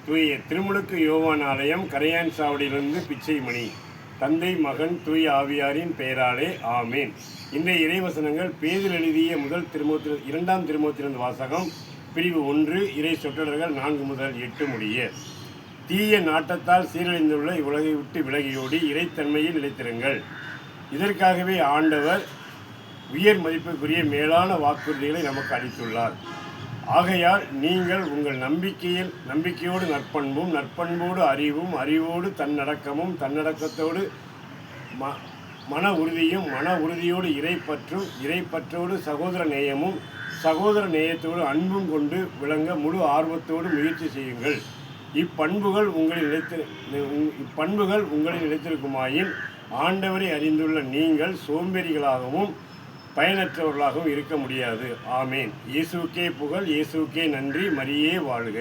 தூய திருமுழுக்கு யோவான் ஆலயம், கரையான் சாவடியிலிருந்து பிச்சைமணி. தந்தை, மகன், தூய ஆவியாரின் பெயராலே ஆமேன். இன்றைய இறைவசனங்கள் பேதுரு எழுதிய இரண்டாம் திருமுகத்திலிருந்து வாசகம், பிரிவு 1, இறை சொற்றொடர்கள் 4 முதல் 8 முடிய. தீய நாட்டத்தால் சீரழிந்துள்ள இவ்வுலகை விட்டு விலகியோடி இறைத்தன்மையில் நிலைத்திருங்கள். இதற்காகவே ஆண்டவர் உயர் மதிப்புக்குரிய மேலான வாக்குறுதிகளை நமக்கு அளித்துள்ளார். ஆகையால் நீங்கள் உங்கள் நம்பிக்கையோடு நற்பண்பும், நற்பண்போடு அறிவும், அறிவோடு தன்னடக்கமும், தன்னடக்கத்தோடு மன உறுதியும், மன உறுதியோடு இறைப்பற்றும், இறைப்பற்றோடு சகோதர நேயமும், சகோதர நேயத்தோடு அன்பும் கொண்டு விளங்க முழு ஆர்வத்தோடு முயற்சி செய்யுங்கள். இப்பண்புகள் உங்களில் நிலைத்திருக்குமாயின் ஆண்டவரை அறிந்துள்ள நீங்கள் சோம்பேறிகளாகவும் பயனற்றவர்களாகவும் இருக்க முடியாது. ஆமேன். இயேசுக்கே புகழ், இயேசுக்கே நன்றி, மரியே வாழ்க.